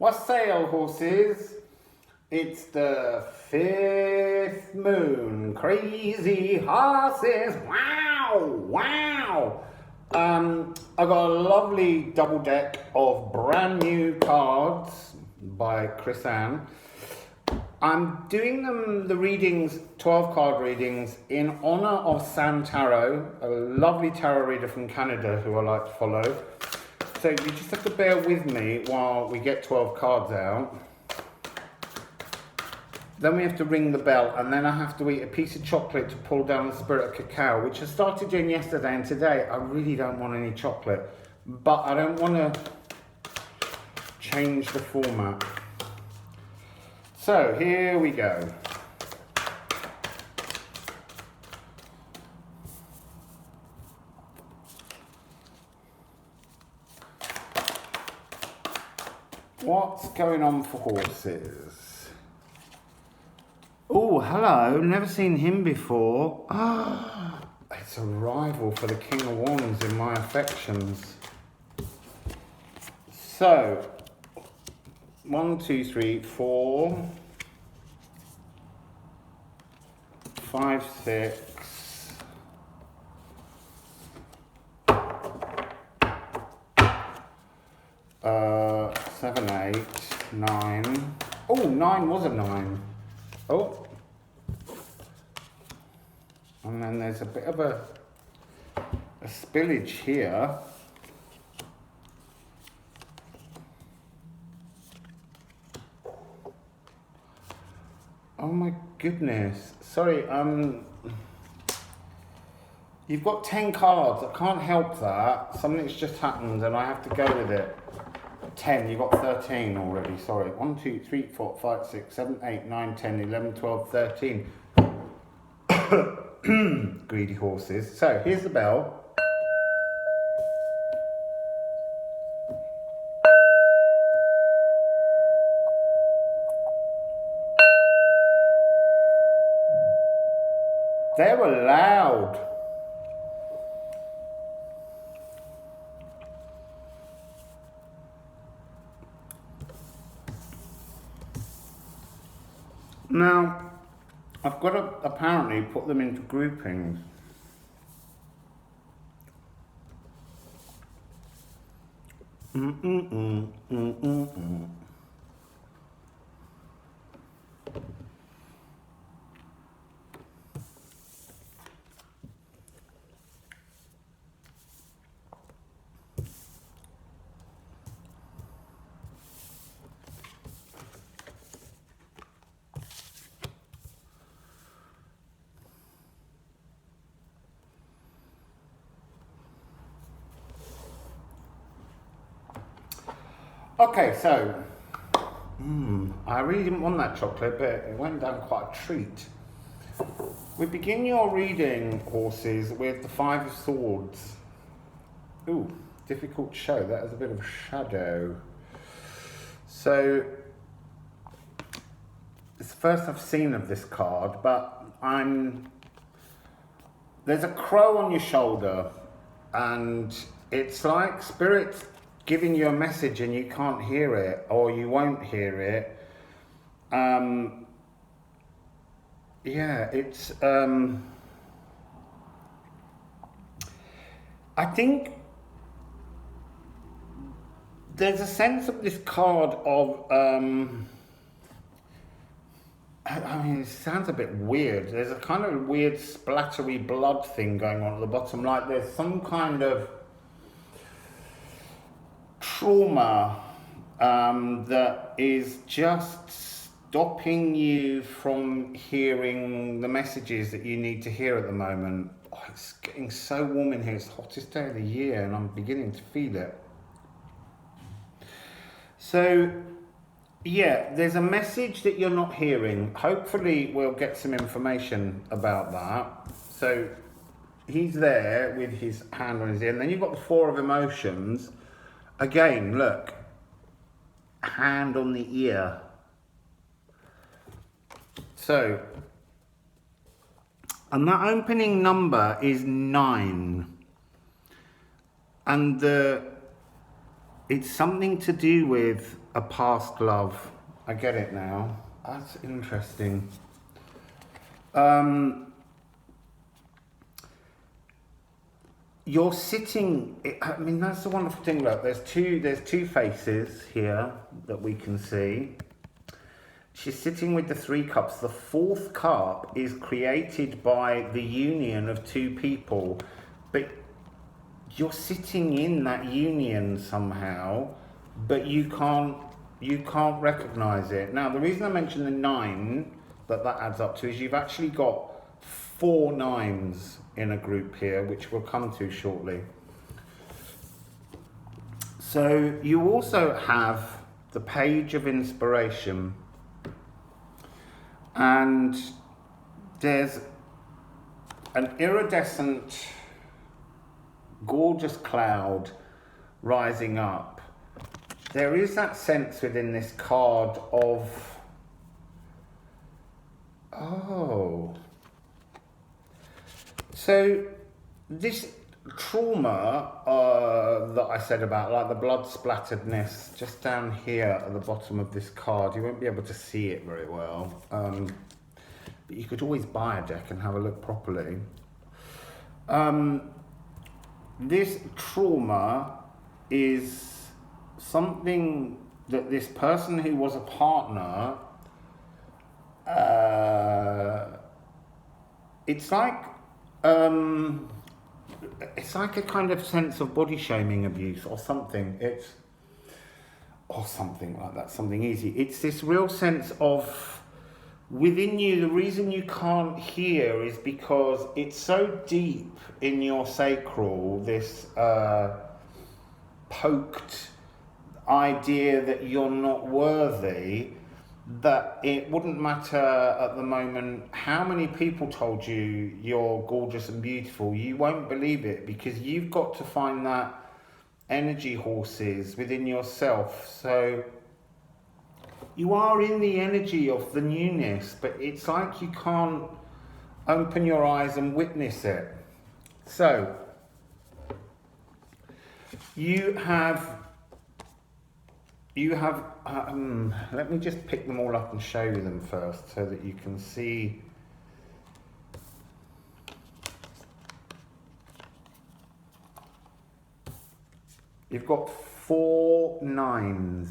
What's sail, horses? It's the 5th moon. Crazy horses. Wow, wow. I got a lovely double deck of brand new cards by Chris Ann. I'm doing the readings, 12 card readings, in honor of Sam Tarot, a lovely tarot reader from Canada who I like to follow. So you just have to bear with me while we get 12 cards out. Then we have to ring the bell, and then I have to eat a piece of chocolate to pull down the spirit of cacao, which I started doing yesterday, and today I really don't want any chocolate. But I don't want to change the format. So here we go. What's going on for horses? Oh, hello, never seen him before. Ah, it's a rival for the King of Wands in my affections. So, 1, 2, 3, 4, 5, 6. 7, 8, 9. Oh, 9 was a 9. Oh. And then there's a bit of a spillage here. Oh my goodness. Sorry, you've got 10 cards. I can't help that. Something's just happened and I have to go with it. 10, you've got 13 already, sorry. 1, 2, 3, 4, 5, 6, 7, 8, 9, 10, 11, 12, 13. Greedy horses. So, here's the bell. They were loud. Now, I've got to apparently put them into groupings. Okay, so, I really didn't want that chocolate, but it went down quite a treat. We begin your reading, horses, with the 5 of Swords. Ooh, difficult show. That is a bit of a shadow. So, it's the first I've seen of this card, but there's a crow on your shoulder, and it's like Spirit giving you a message and you can't hear it, or you won't hear it. Yeah, it's I think there's a sense of this card of I mean, it sounds a bit weird. There's a kind of weird splattery blood thing going on at the bottom, like there's some kind of trauma that is just stopping you from hearing the messages that you need to hear at the moment. Oh, it's getting so warm in here. It's the hottest day of the year and I'm beginning to feel it. So, yeah, there's a message that you're not hearing. Hopefully we'll get some information about that. So, he's there with his hand on his ear. And then you've got the 4 of Emotions. Again, look, hand on the ear. So, and that opening number is 9. And it's something to do with a past love. I get it now. That's interesting. You're sitting, I mean, that's the wonderful thing. Look, there's two faces here that we can see. She's sitting with the 3 cups. The 4th cup is created by the union of 2 people, but you're sitting in that union somehow, but you can't recognize it. Now, the reason I mentioned the 9 that adds up to is you've actually got 4 9s in a group here, which we'll come to shortly. So you also have the Page of Inspiration, and there's an iridescent, gorgeous cloud rising up. There is that sense within this card of, oh, so this trauma that I said about, like the blood splatteredness just down here at the bottom of this card, you won't be able to see it very well, but you could always buy a deck and have a look properly. This trauma is something that this person who was a partner, it's like a kind of sense of body shaming abuse or something. Or something like that, something easy. It's this real sense of, within you, the reason you can't hear is because it's so deep in your sacral, this poked idea that you're not worthy, that it wouldn't matter at the moment how many people told you you're gorgeous and beautiful, you won't believe it, because you've got to find that energy horses within yourself. So you are in the energy of the newness, but it's like you can't open your eyes and witness it. So you have let me just pick them all up and show you them first so that you can see. You've got 4 9s.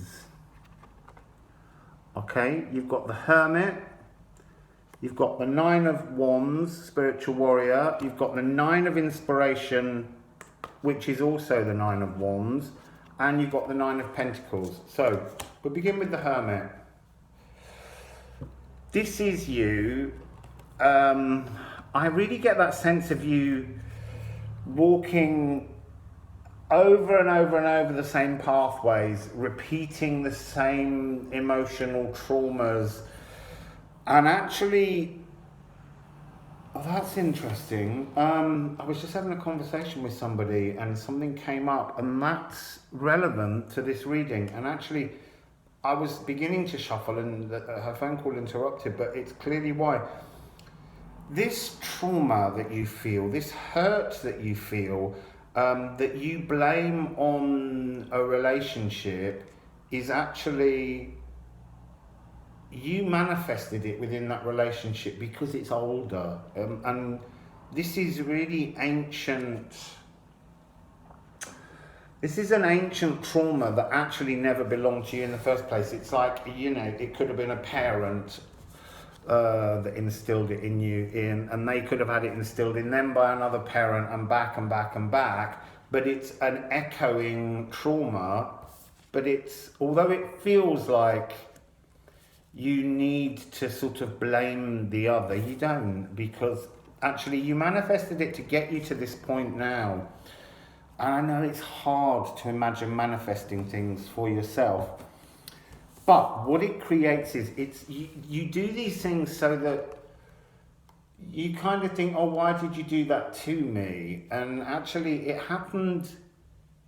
Okay, you've got the Hermit, you've got the 9 of Wands, Spiritual Warrior, you've got the 9 of Inspiration, which is also the 9 of Wands, and you've got the 9 of Pentacles. So, we'll begin with the Hermit. This is you. I really get that sense of you walking over and over and over the same pathways, repeating the same emotional traumas. And actually, oh, that's interesting. I was just having a conversation with somebody and something came up, and that's relevant to this reading. And actually, I was beginning to shuffle and her phone call interrupted, but it's clearly why. This trauma that you feel, this hurt that you feel, that you blame on a relationship, is actually, you manifested it within that relationship because it's older. And this is really ancient. This is an ancient trauma that actually never belonged to you in the first place. It's like, you know, it could have been a parent that instilled it in you, and they could have had it instilled in them by another parent, and back and back and back. But it's an echoing trauma. But it's, although it feels like you need to sort of blame the other, you don't, because actually you manifested it to get you to this point now. And I know it's hard to imagine manifesting things for yourself, but what it creates is, it's you do these things so that you kind of think, oh, why did you do that to me? And actually it happened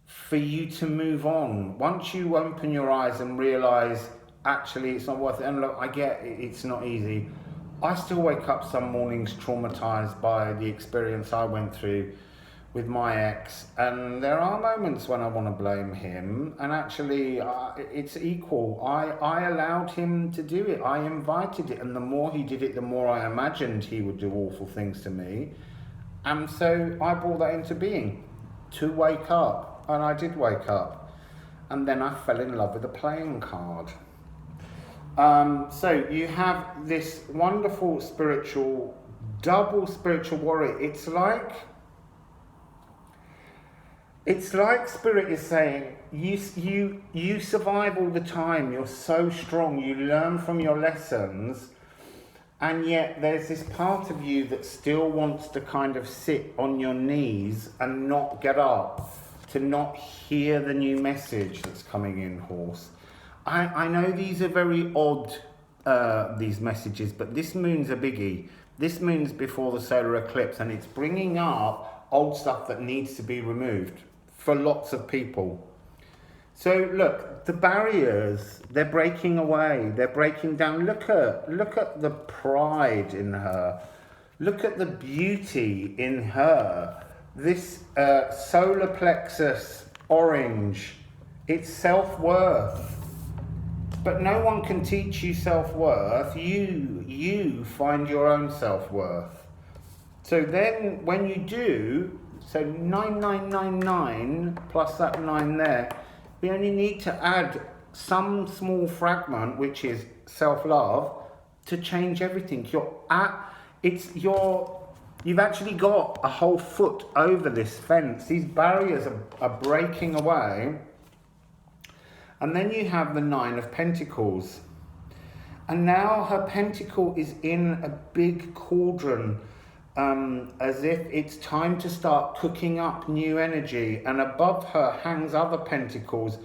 for you to move on. Once you open your eyes and realize, actually, it's not worth it. And look, I get it's not easy. I still wake up some mornings traumatized by the experience I went through with my ex, and there are moments when I want to blame him, and actually it's equal. I allowed him to do it. I invited it, and the more he did it, the more I imagined he would do awful things to me, and so I brought that into being to wake up, and I did wake up, and then I fell in love with the playing card. So you have this wonderful spiritual, double spiritual warrior. It's like Spirit is saying, you survive all the time, you're so strong, you learn from your lessons, and yet there's this part of you that still wants to kind of sit on your knees and not get up, to not hear the new message that's coming in, horse. I know these are very odd, these messages, but this moon's a biggie. This moon's before the solar eclipse, and it's bringing up old stuff that needs to be removed for lots of people. So look, the barriers, they're breaking away, they're breaking down. Look at the pride in her. Look at the beauty in her. This solar plexus orange, it's self-worth. But no one can teach you self-worth. You find your own self-worth. So then when you do, so 9999 plus that 9 there, we only need to add some small fragment, which is self-love, to change everything. You've actually got a whole foot over this fence. These barriers are breaking away. And then you have the 9 of Pentacles. And now her pentacle is in a big cauldron, as if it's time to start cooking up new energy. And above her hangs other pentacles.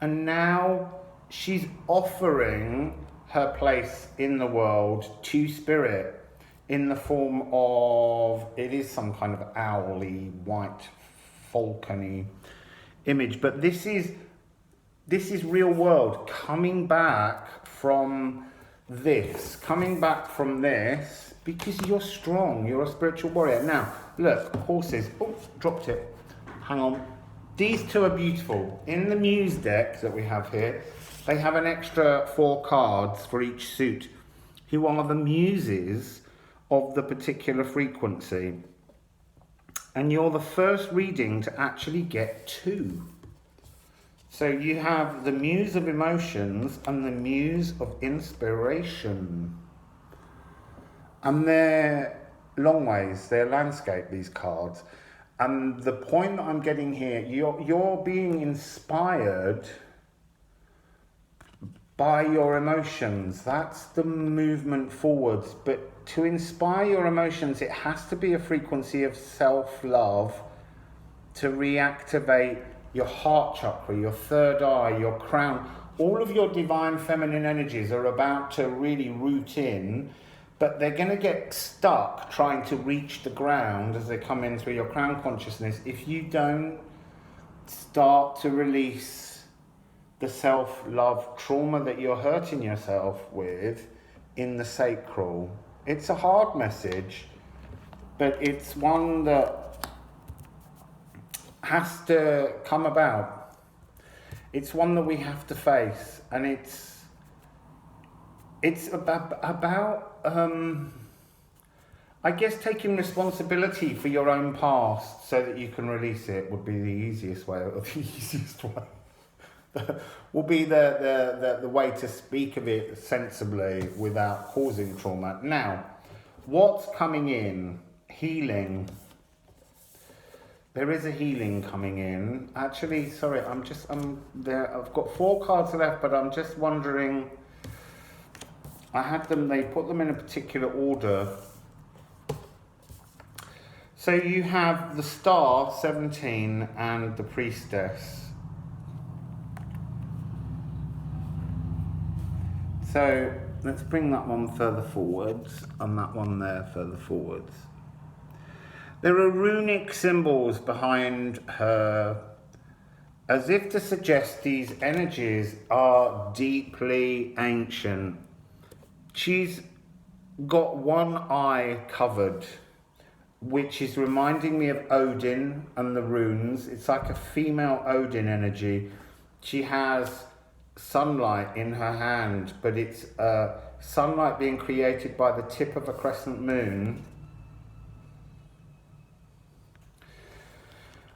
And now she's offering her place in the world to Spirit in the form of, it is some kind of owly, white, falcony image. But this is real world, coming back from this, because you're strong, you're a spiritual warrior. Now, look, horses, oops, dropped it, hang on. These two are beautiful. In the Muse deck that we have here, they have an extra 4 cards for each suit, who are the muses of the particular frequency. And you're the first reading to actually get 2. So you have the Muse of Emotions and the Muse of Inspiration. And they're long ways, they're landscape, these cards. And the point that I'm getting here, you're being inspired by your emotions. That's the movement forwards. But to inspire your emotions, it has to be a frequency of self-love to reactivate your heart chakra, your third eye, your crown. All of your divine feminine energies are about to really root in, but they're going to get stuck trying to reach the ground as they come in through your crown consciousness if you don't start to release the self-love trauma that you're hurting yourself with in the sacral. It's a hard message, but it's one that has to come about. It's one that we have to face, and it's about I guess taking responsibility for your own past so that you can release it would be the easiest way, or the easiest way. Will be the way to speak of it sensibly without causing trauma. Now, what's coming in? Healing. There is a healing coming in. Actually, sorry, I'm there. I've got 4 cards left, but I'm just wondering. I had them. They put them in a particular order. So you have the Star, 17, and the Priestess. So let's bring that one further forwards, and that one there further forwards. There are runic symbols behind her, as if to suggest these energies are deeply ancient. She's got one eye covered which is reminding me of Odin and the runes. It's like a female Odin energy. She has sunlight in her hand, but it's sunlight being created by the tip of a crescent moon.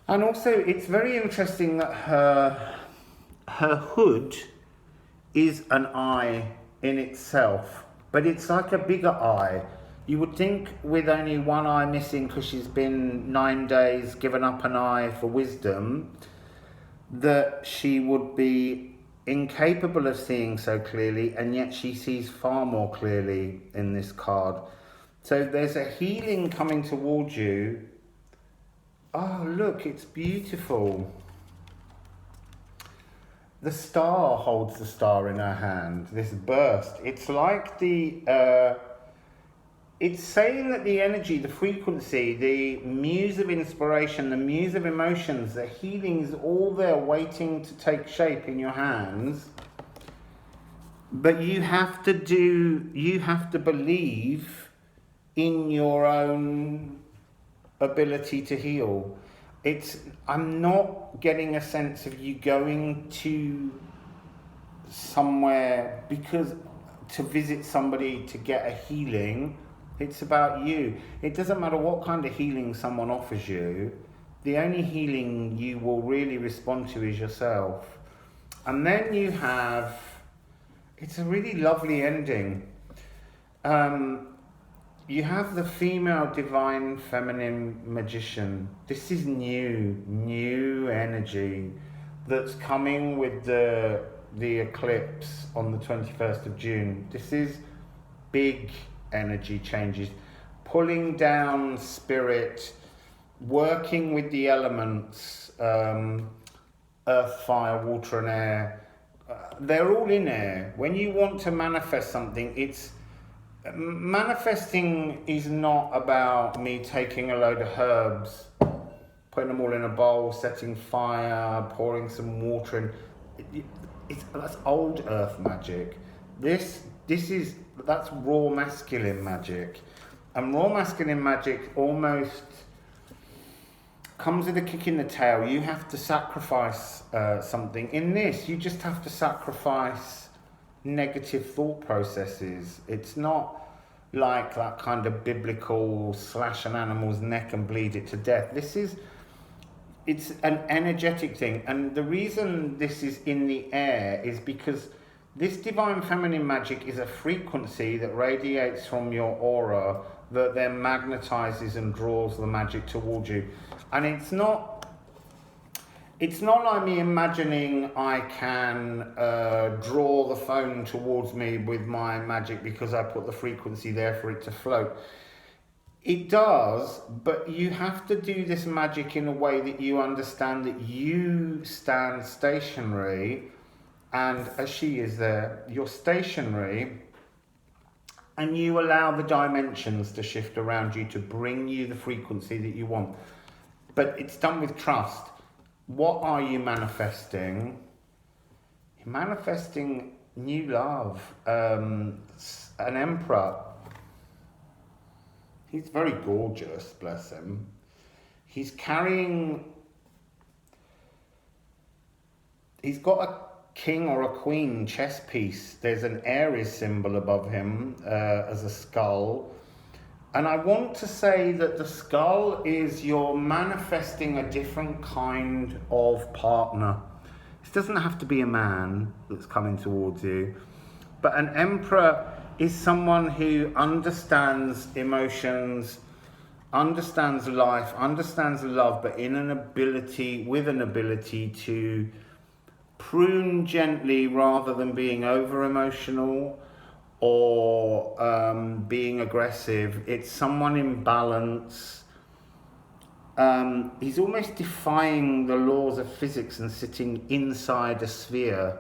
And also, it's very interesting that her hood is an eye in itself, but it's like a bigger eye. You would think with only one eye missing because she's been 9 days given up an eye for wisdom, that she would be incapable of seeing so clearly, and yet she sees far more clearly in this card. So there's a healing coming towards you. Oh, look, it's beautiful. The star holds the star in her hand, this burst. It's like it's saying that the energy, the frequency, the muse of inspiration, the muse of emotions, the healing is all there waiting to take shape in your hands. But you have to believe in your own ability to heal. I'm not getting a sense of you going to somewhere to visit somebody to get a healing. It's about you. It doesn't matter what kind of healing someone offers you. The only healing you will really respond to is yourself. And then you have, it's a really lovely ending. You have the female divine feminine magician. This is new energy that's coming with the eclipse on the 21st of June. This is big energy changes, pulling down spirit, working with the elements, earth, fire, water and air. They're all in air. When you want to manifest something, manifesting is not about me taking a load of herbs, putting them all in a bowl, setting fire, pouring some water in. That's old earth magic. That's raw masculine magic. And raw masculine magic almost comes with a kick in the tail. You have to sacrifice something. In this, you just have to sacrifice negative thought processes. It's not like that kind of biblical slash an animal's neck and bleed it to death. It's an energetic thing. And the reason this is in the air is because this divine feminine magic is a frequency that radiates from your aura that then magnetizes and draws the magic towards you. And it's not like me imagining I can draw the phone towards me with my magic because I put the frequency there for it to float. It does, but you have to do this magic in a way that you understand that you stand stationary, and as she is there, you're stationary, and you allow the dimensions to shift around you to bring you the frequency that you want. But it's done with trust. What are you manifesting? You're manifesting new love. An emperor. He's very gorgeous, bless him. He's got a king or a queen chess piece. There's an Aries symbol above him as a skull. And I want to say that the skull is you're manifesting a different kind of partner. This doesn't have to be a man that's coming towards you, but an emperor is someone who understands emotions, understands life, understands love, but with an ability to prune gently rather than being over emotional or being aggressive. It's someone in balance. He's almost defying the laws of physics and sitting inside a sphere,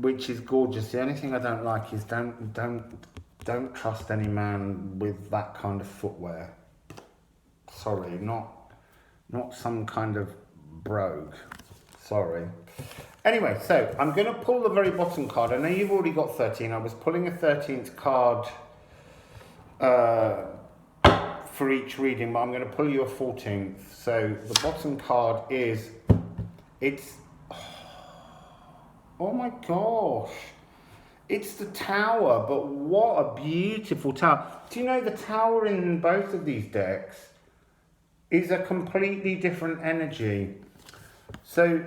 which is gorgeous. The only thing I don't like is don't trust any man with that kind of footwear. Sorry, not some kind of brogue. Sorry. Anyway, so I'm going to pull the very bottom card. I know you've already got 13. I was pulling a 13th card for each reading, but I'm going to pull you a 14th. So the bottom card is, oh my gosh, it's the Tower, but what a beautiful tower. Do you know the Tower in both of these decks is a completely different energy? So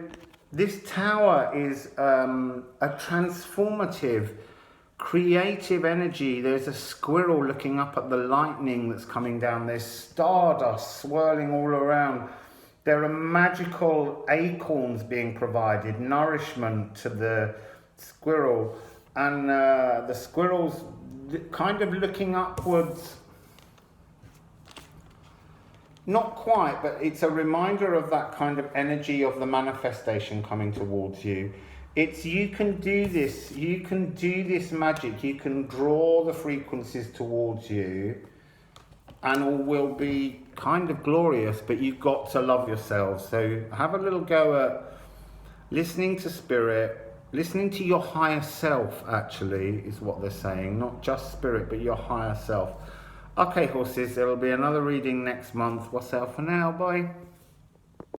this Tower is a transformative, creative energy. There's a squirrel looking up at the lightning that's coming down. There's stardust swirling all around. There are magical acorns being provided, nourishment to the squirrel. And the squirrel's kind of looking upwards. Not quite, but it's a reminder of that kind of energy of the manifestation coming towards you. It's, you can do this magic, you can draw the frequencies towards you and all will be kind of glorious, but you've got to love yourself. So have a little go at listening to spirit, listening to your higher self actually is what they're saying, not just spirit, but your higher self. Okay, horses, there will be another reading next month. What's out for now? Bye.